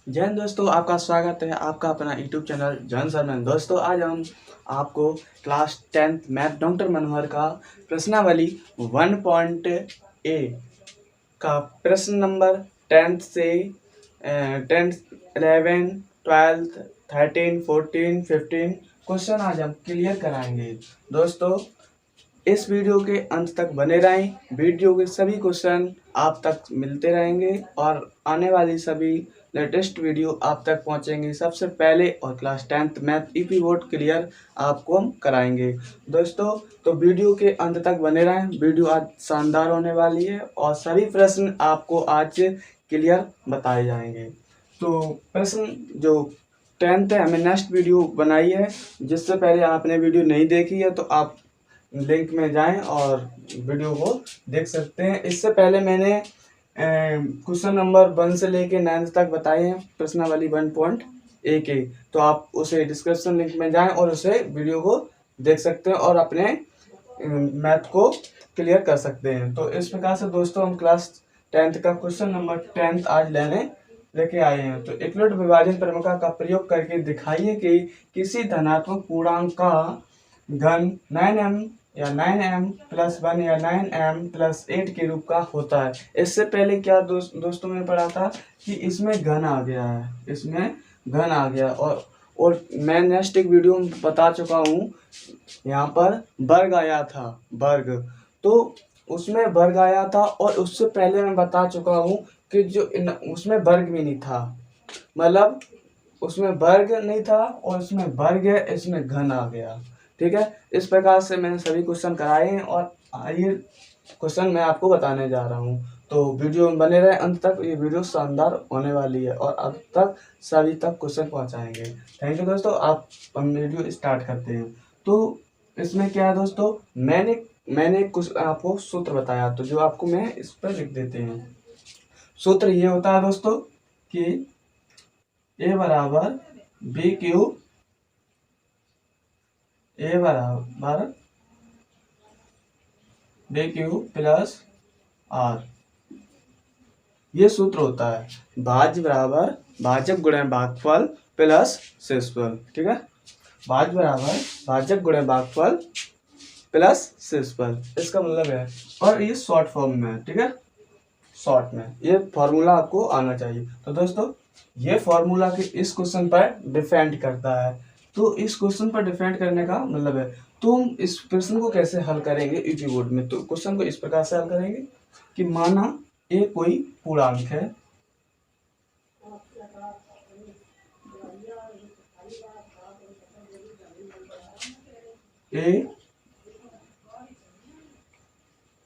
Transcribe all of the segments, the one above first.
जय हिंद दोस्तों, आपका स्वागत है आपका अपना यूट्यूब चैनल जैन सर में। दोस्तों आज हम आपको क्लास 10th मैथ डॉक्टर मनोहर का प्रश्नावली 1.A का प्रश्न नंबर 10th से 10th 11 12th 13 14 15 क्वेश्चन आज हम क्लियर कराएंगे। दोस्तों इस वीडियो के अंत तक बने रहें। वीडियो के सभी क्वेश्चन आप तक मिलते रहेंगे और आने वाली सभी लेटेस्ट वीडियो आप तक पहुंचेंगे सबसे पहले, और class 10th math EP board clear आपको हम कराएंगे। दोस्तों तो वीडियो के अंत तक बने रहें, वीडियो आज शानदार होने वाली है और सभी प्रश्न आपको आज क्लियर बताए जाएंगे। तो प्रश्न जो 10th है, हमें नेक्स्ट वीडियो बनाई है, जिससे पहले आपने वीडियो नहीं देखी है तो आप लिंक में जाएं और वीडियो को देख सकते हैं। इससे पहले मैंने क्वेश्चन नंबर 1 से लेके 9 तक बताए हैं प्रश्नावली 1.A के, तो आप उसे डिस्क्रिप्शन लिंक में जाएं और उसे वीडियो को देख सकते हैं और अपने मैथ को क्लियर कर सकते हैं। तो इस प्रकार से दोस्तों हम क्लास 10th का क्वेश्चन नंबर 10 आज लेके आए हैं। तो एकलट विभाजन प्रमेय का प्रयोग करके दिखाइए कि किसी धनात्मक पूर्णांक का घन 9m या 9m प्लस 1 या 9m प्लस 8 के रूप का होता है। इससे पहले क्या दोस्तों में पढ़ा था कि इसमें घन आ गया है, इसमें घन आ गया, और मैं नेक्स्ट एक वीडियो में बता चुका हूँ, यहाँ पर वर्ग आया था, वर्ग, तो उसमें वर्ग आया था, और उससे पहले मैं बता चुका हूँ कि जो उसमें वर्ग भी नहीं था, मतलब उसमें वर्ग नहीं था और उसमें वर्ग है, इसमें घन आ गया। ठीक है, इस प्रकार से मैंने सभी क्वेश्चन कराए हैं और ये क्वेश्चन मैं आपको बताने जा रहा हूँ। तो वीडियो में बने रहे अंत तक, ये वीडियो शानदार होने वाली है और अब तक सभी तक क्वेश्चन पहुँचाएंगे। थैंक यू दोस्तों। आप हम वीडियो स्टार्ट करते हैं। तो इसमें क्या है दोस्तों, मैंने कुछ आपको सूत्र बताया, तो जो आपको मैं इस पर लिख देते हैं। सूत्र ये होता है दोस्तों कि ए बराबर बी क्यूब, ए बराबर बी क्यूब प्लस आर, ये सूत्र होता है। भाज्य बराबर भाजक गुणे भागफल प्लस शेषफल। ठीक है, भाज्य बराबर भाजक गुणे भागफल प्लस शेषफल, इसका मतलब है, और ये शॉर्ट फॉर्म में है। ठीक है, शॉर्ट में ये फॉर्मूला आपको आना चाहिए। तो दोस्तों ये फॉर्मूला के इस क्वेश्चन पर डिपेंड करता है। तो इस क्वेश्चन पर डिपेंड करने का मतलब है, तो हम इस प्रश्न को कैसे हल करेंगे यूपी बोर्ड में। तो क्वेश्चन को इस प्रकार से हल करेंगे कि माना ए कोई पूर्णांक है, ए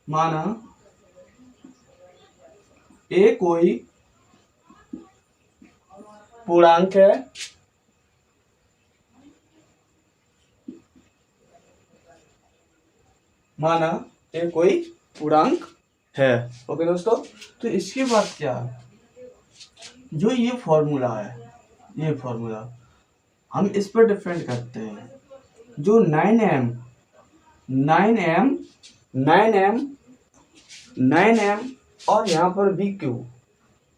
माना ए कोई पूर्णांक है, माना ए कोई पूर्णांक है। ओके दोस्तों, तो इसके बाद क्या है, जो ये फॉर्मूला है, ये फॉर्मूला हम इस पर डिपेंड करते हैं। जो 9m 9m 9m 9m और यहाँ पर BQ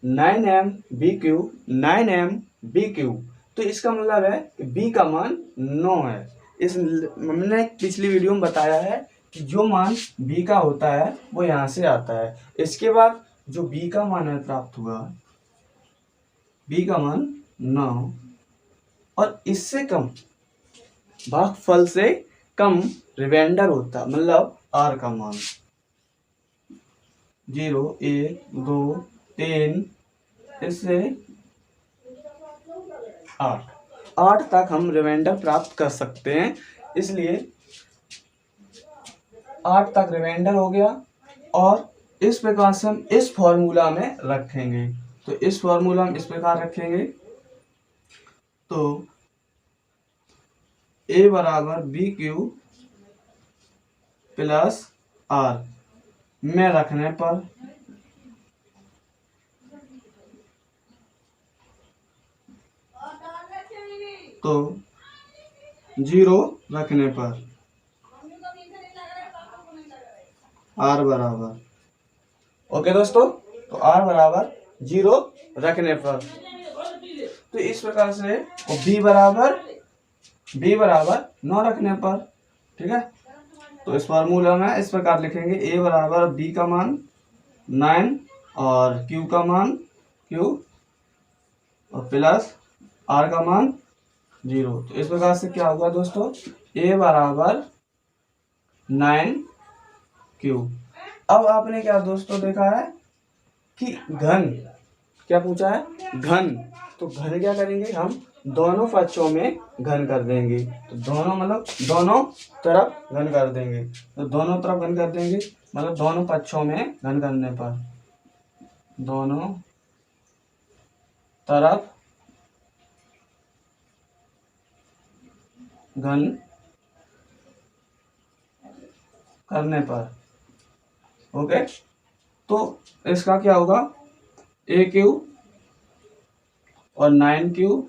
9m BQ 9m BQ, तो इसका मतलब है कि B का मान 9 है। इस हमने पिछली वीडियो में बताया है कि जो मान B का होता है वो यहाँ से आता है। इसके बाद जो B का मान है प्राप्त हुआ, B का मान 9, और इससे कम भागफल से कम रिमाइंडर होता, मतलब R का मान 0 1 2 3 इससे 8 तक हम रिमाइंडर प्राप्त कर सकते हैं। इसलिए 8 तक रिमाइंडर हो गया, और इस प्रकार से हम इस फॉर्मूला में रखेंगे। तो इस फॉर्मूला में इस प्रकार रखेंगे, तो ए बराबर बी क्यूब प्लस आर में रखने पर तो 0 रखने पर आर बराबर, ओके दोस्तों, तो आर बराबर 0 रखने पर तो इस प्रकार से बी बराबर 9 रखने पर, ठीक है। तो इस फार्मूला में इस प्रकार लिखेंगे, ए बराबर बी का मान 9 और क्यू का मान क्यू और प्लस आर का मान 0। तो इस प्रकार से क्या होगा दोस्तों, ए बराबर 9 क्यू। अब आपने क्या दोस्तों देखा है कि घन, क्या पूछा है, घन। तो घन क्या करेंगे, हम दोनों पक्षों में घन कर देंगे। तो दोनों मतलब दोनों तरफ घन कर देंगे। तो दोनों तरफ घन कर देंगे मतलब दोनों पक्षों में घन करने पर, दोनों तरफ घन करने पर, ओके। तो इसका क्या होगा, ए क्यू और 9 क्यू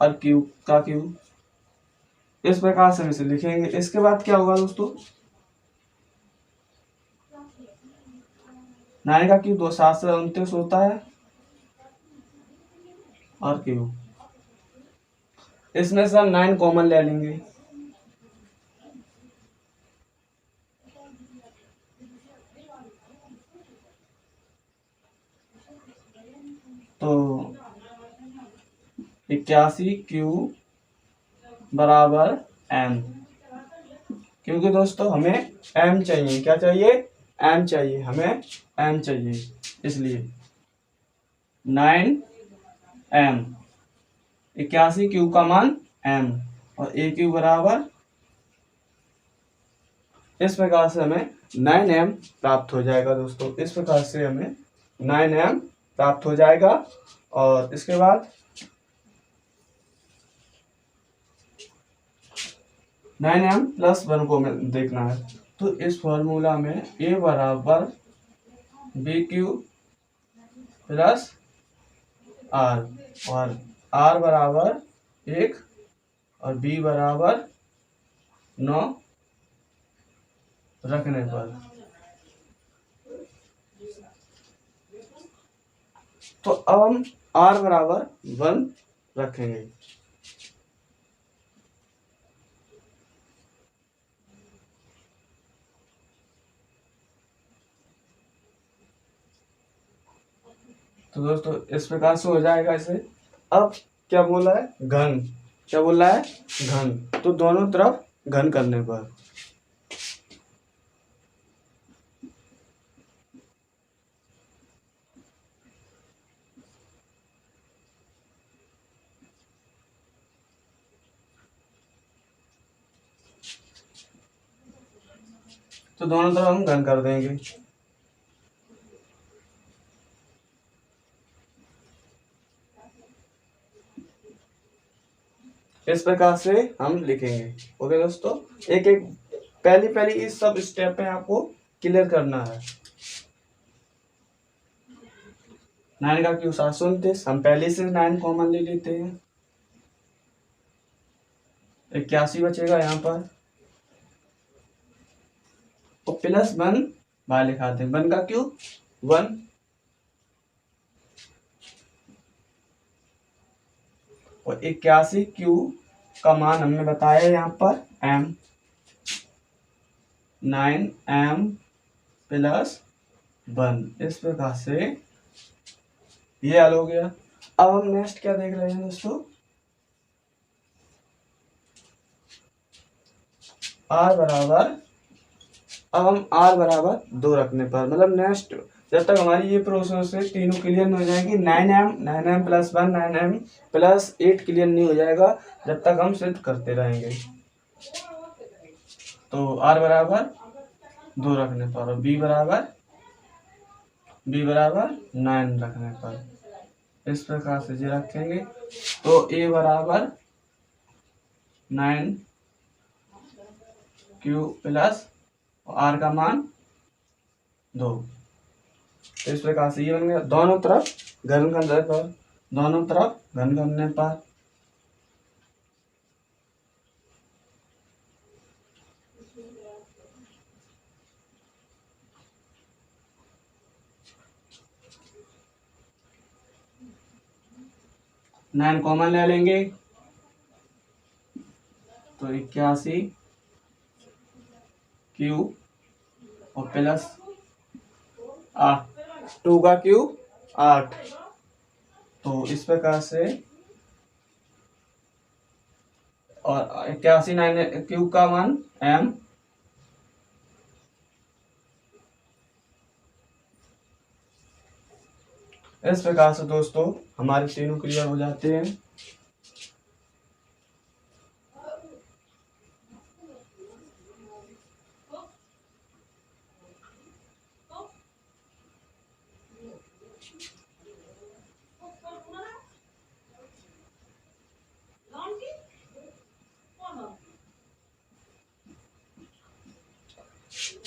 और क्यू का क्यू, इस प्रकार से हम इसे लिखेंगे। इसके बाद क्या होगा दोस्तों, 9 का क्यू 2 7 से 29 होता है और क्यू, इसमें से हम 9 कॉमन ले लेंगे। तो 81 क्यू बराबर एम, क्योंकि दोस्तों हमें एम चाहिए, क्या चाहिए, एम चाहिए, हमें एम चाहिए, इसलिए 9 एम, 81 क्यू का मान एम और ए क्यू बराबर, इस प्रकार से हमें 9m प्राप्त हो जाएगा दोस्तों। इस प्रकार से हमें 9m प्राप्त हो जाएगा। और इसके बाद 9m प्लस 1 को हमें देखना है। तो इस फॉर्मूला में a बराबर बी क्यू प्लस आर और आर बराबर 1 और बी बराबर 9 रखने पर, तो अब हम r बराबर 1 रखेंगे। तो दोस्तों इस प्रकार से हो जाएगा इसे। अब क्या बोला है, घन, क्या बोला है, घन। तो दोनों तरफ घन करने पर, तो दोनों तरफ हम घन कर देंगे। इस प्रकार से हम लिखेंगे, ओके दोस्तों। एक एक पहली इस सब स्टेप में आपको क्लियर करना है। 9 का क्यू 729, हम पहले से 9 कॉमन ले लेते हैं, 81 बचेगा यहाँ पर और प्लस 1 बाहर लिखाते हैं, 1 का क्यू 1 और 81 क्यू का मान हमने बताया यहाँ पर m, 9m प्लस 1। इस प्रकार से ये हल हो गया। अब हम नेक्स्ट क्या देख रहे हैं दोस्तों, r बराबर, अब हम r बराबर 2 रखने पर, मतलब नेक्स्ट जब तक हमारी ये प्रोसेस है तीनों क्लियर नहीं हो जाएगी, 9m plus 1 9m plus 8 clear नहीं हो जाएगा जब तक हम सिद्ध करते रहेंगे। तो r बराबर 2 रखने पर और b बराबर 9 रखने पर, इस प्रकार से ये रखेंगे। तो a बराबर 9 क्यू प्लस r का मान 2, तो इस प्रकार से ये बन गया। दोनों तरफ घन करने पर, दोनों तरफ घन करने पर, 9 कॉमन ले लेंगे तो 81 क्यूब और प्लस 8, 2 का क्यूब 8। तो इस प्रकार से और 81 9 क्यूब का मान m, इस प्रकार से दोस्तों हमारे तीनों क्लियर हो जाते हैं।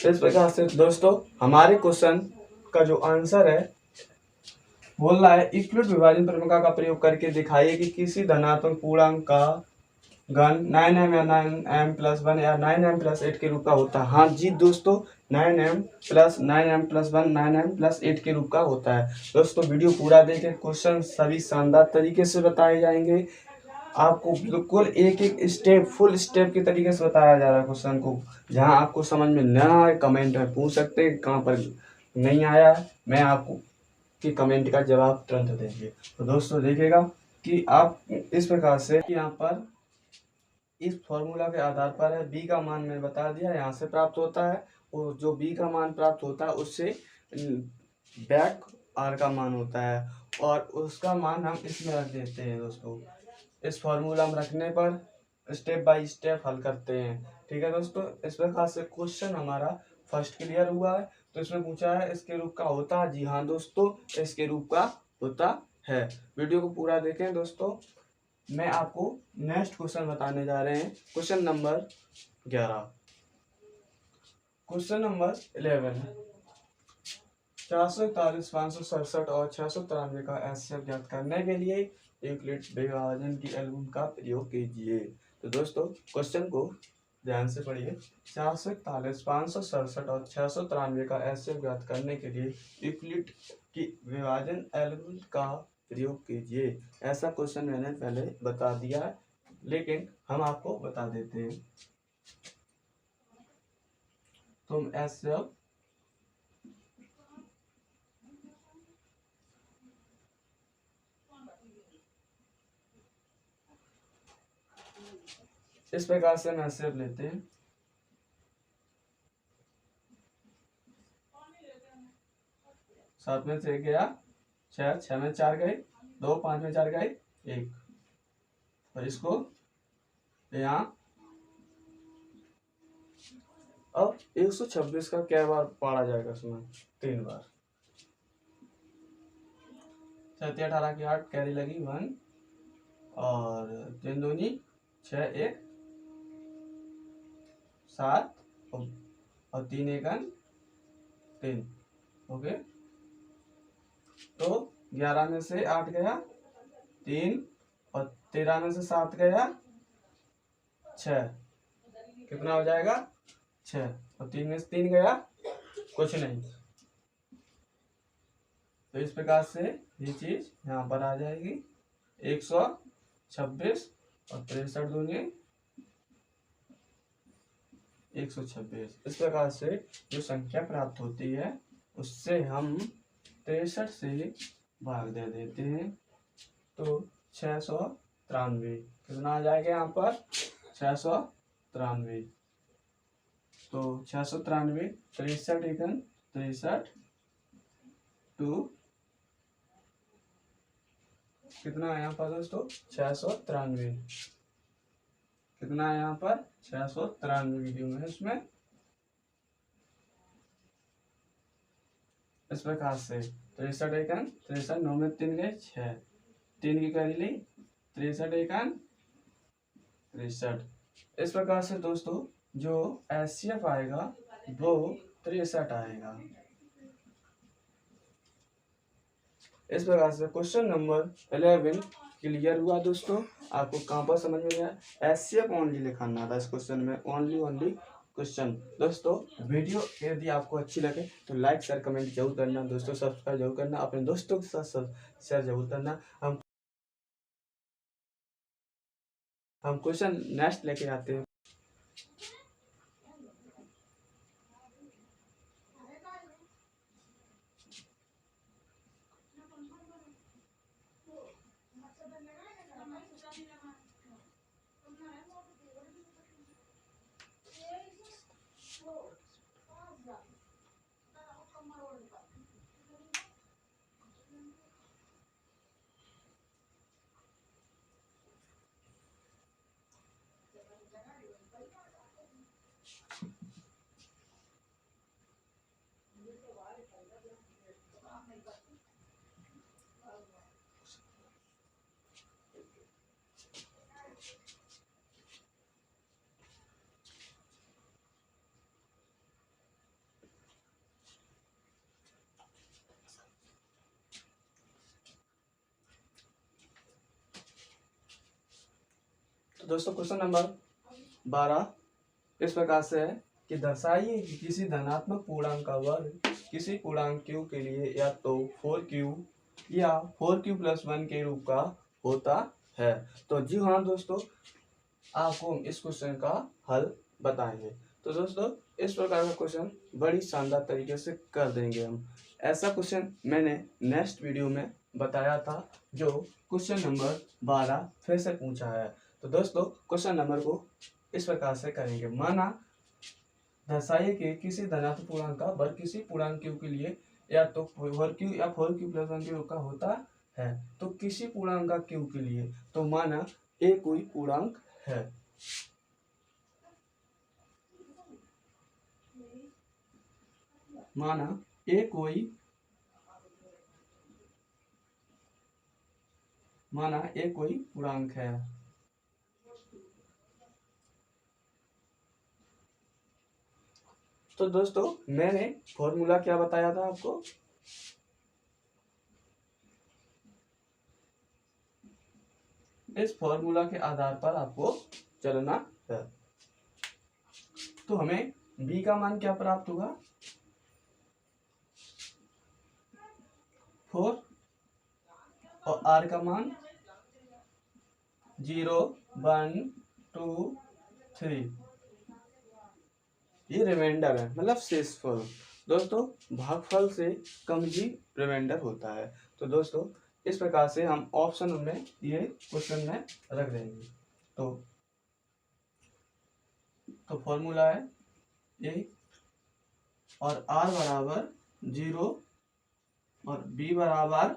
इस प्रकार से दोस्तों हमारे क्वेश्चन का जो आंसर है बोल रहा है यूक्लिड विभाजन प्रमेय का प्रयोग करके दिखाइए कि किसी धनात्मक पूर्णांक का घन 9m या 9m+1 या 9m+8 के रूप का होता है। हाँ जी दोस्तों, 9m+9m+1 9m+8 के रूप का होता है। दोस्तों वीडियो पूरा देखें, क्वेश्चन सभी शानदार तरीके से बताए जाएंगे। आपको बिल्कुल एक एक स्टेप फुल स्टेप के तरीके से बताया जा रहा है क्वेश्चन को। जहां आपको समझ में न आए कमेंट में पूछ सकते हैं, कहाँ पर नहीं आया मैं आपको कि कमेंट का जवाब तुरंत देंगे। तो दोस्तों देखिएगा कि आप इस प्रकार से यहाँ पर इस फॉर्मूला के आधार पर है b का मान मैंने बता दिया यहाँ से प्राप्त होता है, और जो b का मान प्राप्त होता है उससे बैक r का मान होता है और उसका मान हम इसमें रख देते हैं। दोस्तों इस फॉर्मूला में रखने पर स्टेप बाय स्टेप हल करते हैं। ठीक है दोस्तों, इस प्रकार से क्वेश्चन हमारा फर्स्ट क्लियर हुआ है। तो इसमें पूछा है इसके रूप का होता है, जी हाँ दोस्तों इसके रूप का होता है। वीडियो को पूरा देखें दोस्तों। मैं आपको नेक्स्ट क्वेश्चन बताने जा रहे हैं, क्वेश्चन नंबर 11। क्वेश्चन नंबर 11 441 567 और 693 का एचसीएफ ज्ञात करने के लिए यूक्लिड विभाजन की एल्गोरिथम का प्रयोग कीजिए। तो दोस्तों क्वेश्चन को ध्यान से पढ़िए। 441 567 और 693 का एचसीएफ ज्ञात करने के लिए यूक्लिड की विभाजन एल्गोरिथम का प्रयोग कीजिए। ऐसा क्वेश्चन मैंने पहले बता दिया है, लेकिन हम आपको बता देते हैं। तुम एचसीएफ इस प्रकार से हम एचसीएफ लेते हैं। सात में से गया 6, 6 में 4 गए 2, 5 में 4 गए 1, और इसको यहाँ अब 126 का क्या बार पढ़ा जाएगा उसमें 3 बार। 7 18 की 8 कैरी लगी 1 और 3 दूनी 6 1 7 और 3 1 3। ओके, तो 11 में से 8 गया 3 और 13 में से 7 गया 6, कितना हो जाएगा 6, और 3 में से 3 गया कुछ नहीं। तो इस प्रकार से ये चीज यहाँ पर आ जाएगी 126 और 63 दूनी 126। इस प्रकार से जो संख्या प्राप्त होती है उससे हम 63 से भाग दे देते हैं, तो 693 कितना आ जाएगा यहाँ पर 693। तो 693 63 एकन 63 टू कितना है यहाँ पर दोस्तों 693, कितना है यहाँ पर 693 वीडियो में इसमें। इस प्रकार से 63 एकन 63 9 में 3 गए 6, 3 की कैरी ली 63 एकन 63। इस प्रकार से दोस्तों जो एचसीएफ आएगा वो 63 आएगा। इस प्रकार से क्वेश्चन नंबर 11 क्लियर हुआ दोस्तों। आपको कहाँ पर समझ में आया, एचसीएफ ओनली लिखना था इस क्वेश्चन में, ओनली क्वेश्चन। दोस्तों वीडियो यदि आपको अच्छी लगे तो लाइक शेयर कमेंट जरूर करना दोस्तों, सब्सक्राइब जरूर करना, अपने दोस्तों के साथ शेयर जरूर करना। हम हम क्वेश्चन नेक्स्ट लेके आते हैं। तो दोस्तों क्वेश्चन नंबर 12 इस प्रकार से है कि दर्शाइए कि किसी धनात्मक पूर्णांक का वर्ग किसी पूर्णांक q के लिए या तो 4q या 4q प्लस 1 के रूप का होता है। तो जी हाँ दोस्तों, आपको हम इस क्वेश्चन का हल बताएंगे। तो दोस्तों इस प्रकार का क्वेश्चन बड़ी शानदार तरीके से कर देंगे हम। ऐसा क्वेश्चन मैंने नेक्स्ट वीडियो में बताया था, जो क्वेश्चन नंबर 12 फिर से पूछा है। तो दोस्तों क्वेश्चन नंबर को इस प्रकार से करेंगे। माना दर्शाइए कि किसी धनात्मक पूर्णांक का वर्ग किसी पूर्णांक q के लिए या तो 4q या 4q प्लस 1 के रूप का होता है। तो किसी पूर्णांक का q के लिए, तो माना a कोई पूर्णांक है, माना a कोई पूर्णांक है। तो दोस्तों मैंने फॉर्मूला क्या बताया था आपको, इस फॉर्मूला के आधार पर आपको चलना है। तो हमें b का मान क्या प्राप्त होगा, 4 और r का मान 0 1 2 3। ये रिमाइंडर है, मतलब शेषफल। दोस्तों भागफल से कम ही रिमाइंडर होता है। तो दोस्तों इस प्रकार से हम ऑप्शन में ये क्वेश्चन में रख देंगे। तो फॉर्मूला है a और r बराबर 0 और b बराबर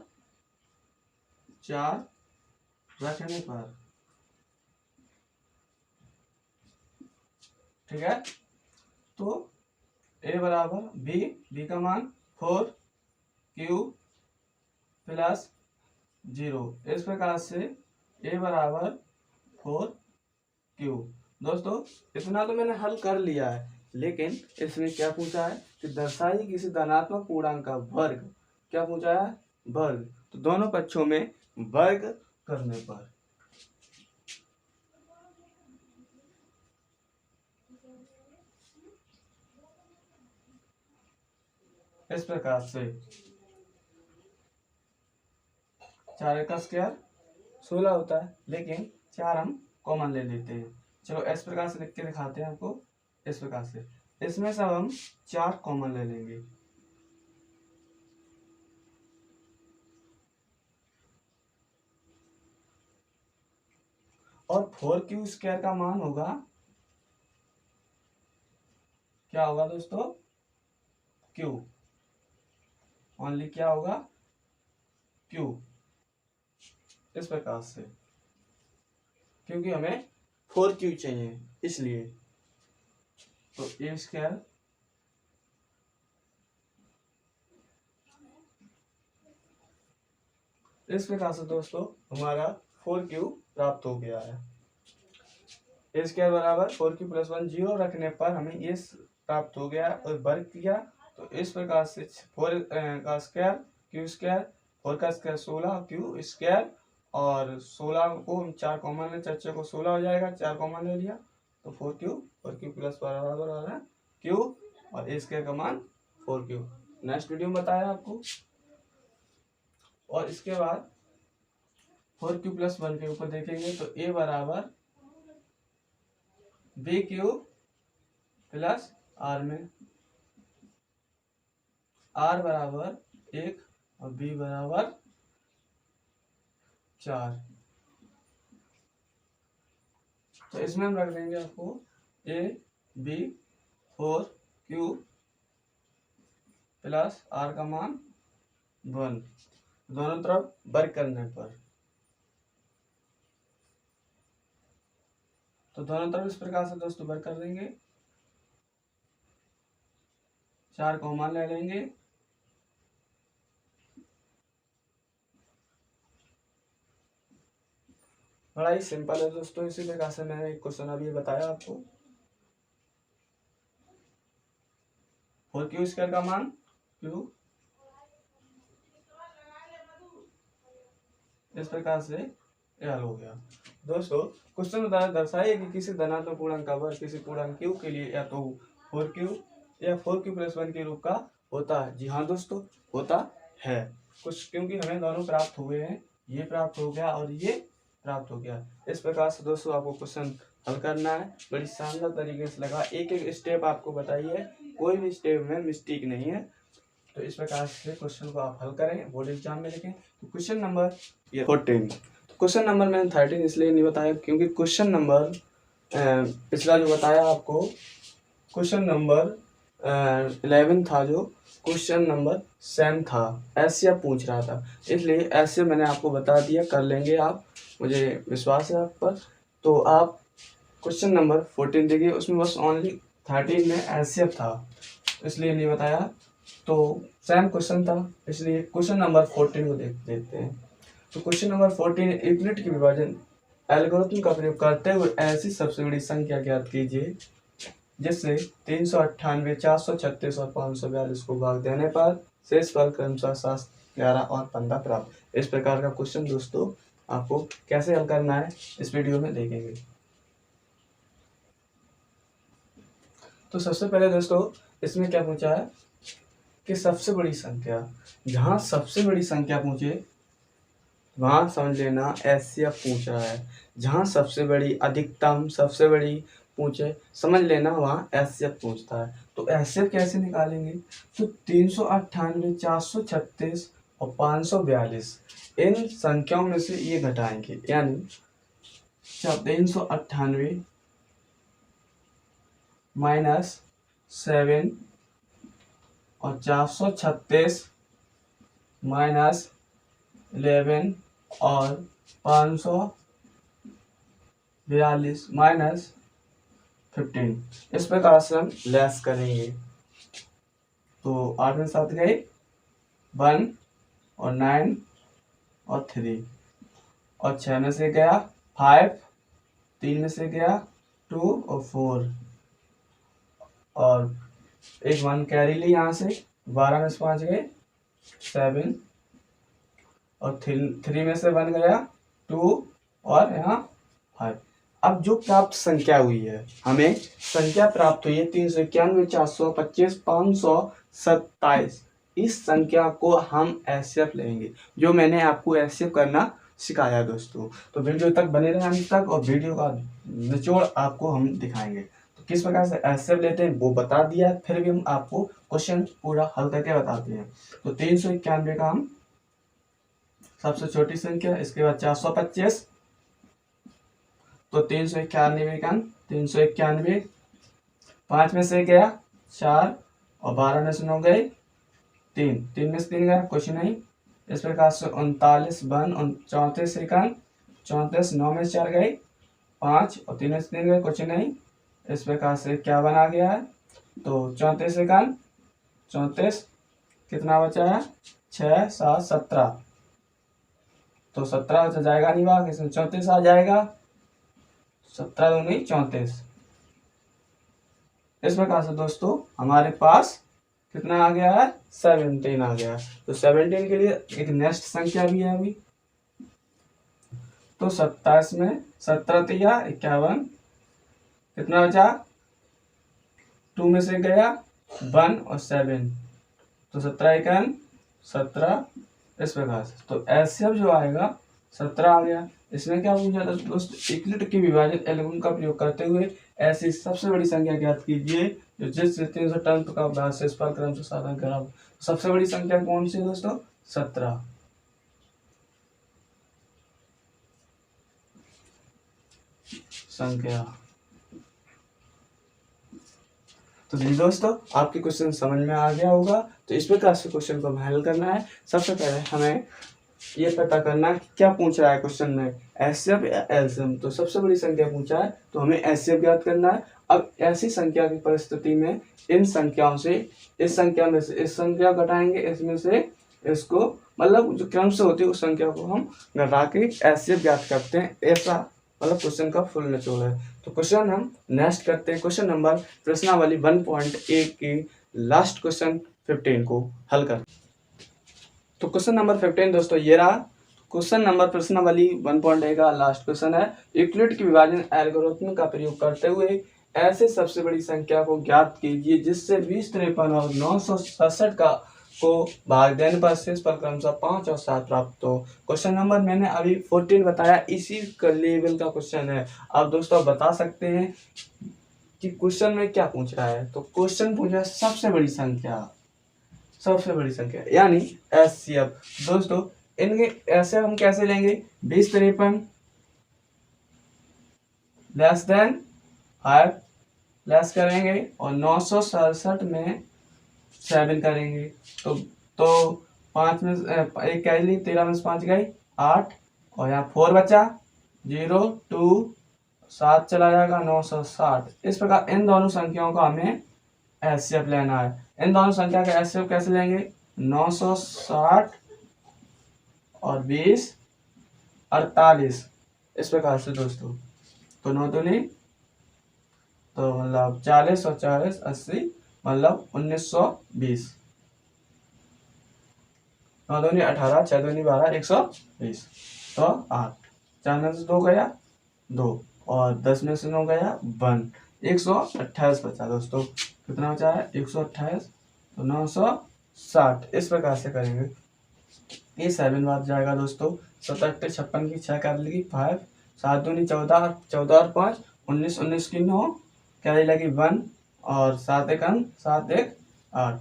4 रखने पर, ठीक है। तो a बराबर b का मान 4q प्लस 0। इस प्रकार से a बराबर 4q। दोस्तों इतना तो मैंने हल कर लिया है, लेकिन इसमें क्या पूछा है कि दर्शाइए किसी धनात्मक पूर्णांक का वर्ग। क्या पूछा है, वर्ग। तो दोनों पक्षों में वर्ग करने पर, इस प्रकार से 4 का स्क्वायर 16 होता है, लेकिन 4 हम कॉमन ले लेते हैं। चलो इस प्रकार से लिख के दिखाते हैं आपको। इस प्रकार से इसमें सब हम 4 कॉमन ले लेंगे, और 4q स्क्वायर का मान होगा, क्या होगा दोस्तों, q ओनली, क्या होगा q। इस प्रकार से, क्योंकि हमें 4q चाहिए इसलिए। तो a स्क्वायर इस प्रकार से दोस्तों हमारा 4q प्राप्त हो गया है। ए स्क्वायर बराबर 4q प्लस 1 0 रखने पर हमें ये प्राप्त हो गया और वर्ग किया। तो इस प्रकार से 4 का स्क्वायर q स्क्वायर, 4 का स्क्वायर 16 q स्क्वायर, और 16 को हम 4 कॉमन ले, 4 को 16 हो जाएगा, 4 कॉमन ले लिया तो 4q प्लस बराबर आ रहा है q, और ए स्क्वायर का मान 4q। नेक्स्ट वीडियो में बताया आपको। और इसके बाद 4q प्लस 1 के ऊपर देखेंगे तो a बराबर बी क्यू प्लस आर में आर बराबर 1 और बी बराबर 4। तो इसमें हम रख देंगे आपको A B 4 Q plus R का मान 1 दोनों तरफ वर्क करने पर। तो दोनों तरफ इस प्रकार से दोस्तों वर्क कर देंगे। 4 कॉमन ले लेंगे। बड़ा ही सिंपल है दोस्तों। इसी प्रकार से मैंने एक क्वेश्चन अभी बताया आपको। 4 क्यू स्क्वायर का मान क्यू इस प्रकार से हल हो गया। दोस्तों क्वेश्चन बताया दर्शाइए कि किसी धनात्मक पूर्णांक का वर्ग किसी पूर्णांक क्यू के लिए या तो 4 क्यू या 4 क्यू प्लस 1 के रूप का होता है। जी हाँ दोस्तों, होता है कुछ, क्योंकि हमें दोनों प्राप्त हुए हैं। ये प्राप्त हो गया और ये प्राप्त हो गया। इस प्रकार से दोस्तों आपको क्वेश्चन हल करना है। बड़ी शानदार तरीके से लगा। एक एक स्टेप आपको बताइए, कोई भी स्टेप में मिस्टेक नहीं है। तो इस प्रकार से क्वेश्चन को आप हल करें, बोर्ड एग्जाम में लिखें। तो क्वेश्चन नंबर 14। क्वेश्चन नंबर मैंने 13 इसलिए नहीं बताया क्योंकि क्वेश्चन नंबर पिछला जो बताया आपको क्वेश्चन नंबर 11 था, जो क्वेश्चन नंबर 7 था, ऐसे पूछ रहा था, इसलिए ऐसे मैंने आपको बता दिया। कर लेंगे आप, मुझे विश्वास है आप पर। तो आप क्वेश्चन नंबर 14 देखिए, उसमें बस ओनली 13 में ऐसे था, इसलिए नहीं बताया। तो सेम क्वेश्चन था, इसलिए क्वेश्चन नंबर 14 को देख देते हैं। तो क्वेश्चन नंबर 14, यूक्लिड की विभाजन एल्गोरिथम का प्रयोग करते हुए ऐसी सबसे बड़ी संख्या ज्ञात कीजिए जिससे 398, 436 और 542 को भाग देने पर शेष फल क्रमशः 7, 11 और 15 प्राप्त। इस प्रकार का क्वेश्चन दोस्तों आपको कैसे हल करना है इस वीडियो में देखेंगे। तो सबसे पहले दोस्तों इसमें क्या पूछा है कि सबसे बड़ी संख्या, जहाँ सबसे बड़ी संख्या पूछे वहाँ समझ लेना एचसीएफ पूछ रहा है। जहाँ सबसे बड़ी, अधिकतम, सबसे बड़ी पूछे समझ लेना वहाँ एचसीएफ पूछता है। तो एचसीएफ कैसे निकालेंगे? तो 398, 436 और 542 इन संख्याओं में से ये घटाएंगे, यानी 398 माइनस 7 और 436 माइनस 11 और 542 माइनस 15। इस प्रकार से हम लेस करेंगे। तो 8 में 7 गए 1 और 9 और 3 और 6 में से गया 5, 3 में से गया 2 और 4 और एक 1 कैरी ली यहाँ से। 12 में से 5 गए 7 और 3 में से 1 गया 2 और यहाँ 5। अब जो प्राप्त संख्या हुई है, हमें संख्या प्राप्त हुई है 391, 425, 527। इस संख्या को हम एचसीएफ लेंगे, जो मैंने आपको एचसीएफ करना सिखाया दोस्तों। तो वीडियो तक बने रहे अंत तक और वीडियो का निचोड़ आपको हम दिखाएंगे। तो किस प्रकार से एचसीएफ लेते हैं वो बता दिया, फिर भी हम आपको क्वेश्चन पूरा हल करके बताते हैं। तो 391 का हम सबसे छोटी संख्या, इसके बाद 425, तो 391 का 391, 5 में से गया 4 और 12 में से 9 गए 3, 3 में से 3 गया कुछ नहीं। इस प्रकार से 39 बन 34 सेकंड 34, 9 में से 4 गए 5 और 3 में से 3 गए कुछ नहीं। इस प्रकार से क्या बना गया है? तो 34 सेकंड 34, कितना बचा है 6, 7, 17, तो 17 बचा जाएगा नहीं, बाग इसमें 34 आ जाएगा। 17 दूनी 34। इस प्रकार से दोस्तों हमारे पास कितना आ गया है 17 आ गया। तो 17 के लिए एक नेक्स्ट संख्या भी है अभी। तो 27 में 17 तिया 51, कितना बचा 2 में से गया 1 और 7, तो 17 1 17। इस प्रकार से तो एचसीएफ जो आएगा 17 आ गया। इसमें क्या पूछा था दोस्तों, यूक्लिड के विभाजित एल्गोरिथम का प्रयोग करते हुए ऐसी सबसे बड़ी संख्या ज्ञात कीजिए जो जिस 300 टन का भार से स्पर क्रम से साधन करा। सबसे बड़ी संख्या कौन सी दोस्तों? 17 संख्या। तो जी दोस्तों, आपके क्वेश्चन समझ में आ गया होगा। तो इस प्रकार से क्वेश्चन को हल करना है। सबसे पहले हमें ये पता करना है क्या पूछ रहा है क्वेश्चन में, एचसीएफ या एलसीएम। तो सबसे बड़ी संख्या पूछा है तो हमें एचसीएफ ज्ञात करना है। अब ऐसी संख्या की परिस्थिति में इन संख्याओं से इस संख्या में से इस संख्या घटाएंगे, इसमें से इसको, मतलब जो क्रम से होती है उस संख्या को हम घटा के एचसीएफ ज्ञात करते हैं। ऐसा मतलब क्वेश्चन का फुल निचोड़ है। तो क्वेश्चन हम नेक्स्ट करते हैं। क्वेश्चन नंबर प्रश्नावली 1.1 की लास्ट क्वेश्चन 15 को हल कर। तो क्वेश्चन नंबर 15 दोस्तों ये रहा। क्वेश्चन नंबर प्रश्नावली 1.1 का लास्ट क्वेश्चन है। यूक्लिड के विभाजन एल्गोरिथम का प्रयोग करते हुए ऐसे सबसे बड़ी संख्या को ज्ञात कीजिए जिससे 20, 53 और 967 का को भाग देने पर शेष पर क्रमशः 5 और 7 प्राप्त हो। क्वेश्चन नंबर मैंने अभी 14 बताया, इसी लेवल का क्वेश्चन है। अब दोस्तों बता सकते हैं कि क्वेश्चन में क्या पूछ रहा है। तो क्वेश्चन पूछ रहा है सबसे बड़ी संख्या, सबसे बड़ी संख्या यानी एचसीएफ। दोस्तों इनके ऐसे हम कैसे लेंगे, 20, 53 लेस देन 5 लेस करेंगे और 967 में 7 करेंगे। तो 5 में एक कह ली, 13 में 5 गई 8 और यहाँ 4 बचा 0 2 7 चला जाएगा 960। इस प्रकार इन दोनों संख्याओं का हमें एचसीएफ लेना है। इन दोनों संख्या का एचसीएफ कैसे लेंगे, 960 और 20 48। इस प्रकार से दोस्तों, तो 9 दूनी तो मतलब 40 और 40 80 मतलब 1920। 9 दूनी 18, 6 दूनी 12, 120। तो 8, 4 में से 2 गया 2 और 10 में से 9 गया 1, 128 बचा दोस्तों। कितना बचा है, 128 तो 960। इस प्रकार से करेंगे। ये 7 बार जाएगा दोस्तों। 7 8 56 की 6 कर लेगी 5, 7 दूनी 14, 14 और 5 19, 19 की 9 क्या लगी 1 और 7 1 7 1 8।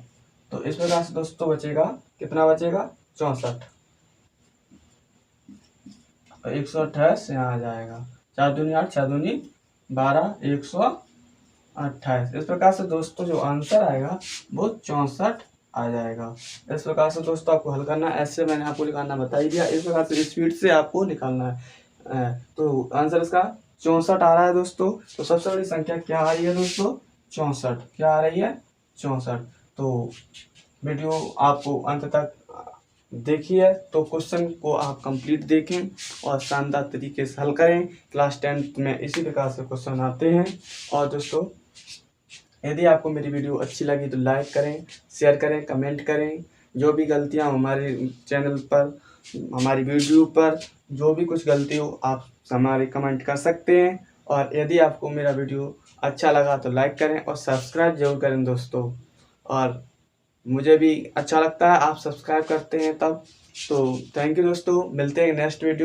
तो इस प्रकार से दोस्तों बचेगा, कितना बचेगा 64। 128 यहाँ आ जाएगा। 4 दूनी 8, 6 दूनी 12, 128। इस प्रकार से दोस्तों जो आंसर आएगा वो 64 आ जाएगा। इस प्रकार से दोस्तों आपको हल करना है। ऐसे मैंने आपको निकालना बता ही दिया। इस प्रकार से स्पीड से आपको निकालना है। तो आंसर इसका 64 आ रहा है दोस्तों। तो सबसे बड़ी संख्या क्या आ रही है दोस्तों, 64। क्या आ रही है, 64। तो वीडियो आपको अंत तक देखिए, तो क्वेश्चन को आप कंप्लीट देखें और शानदार तरीके से हल करें। क्लास 10 में इसी प्रकार से क्वेश्चन आते हैं। और दोस्तों यदि आपको मेरी वीडियो अच्छी लगी तो लाइक करें, शेयर करें, कमेंट करें। जो भी गलतियां हमारे चैनल पर, हमारी वीडियो पर जो भी कुछ गलती हो आप हमारे कमेंट कर सकते हैं। और यदि आपको मेरा वीडियो अच्छा लगा तो लाइक करें और सब्सक्राइब जरूर करें दोस्तों। और मुझे भी अच्छा लगता है आप सब्सक्राइब करते हैं तब। तो थैंक यू दोस्तों, मिलते हैं नेक्स्ट वीडियो।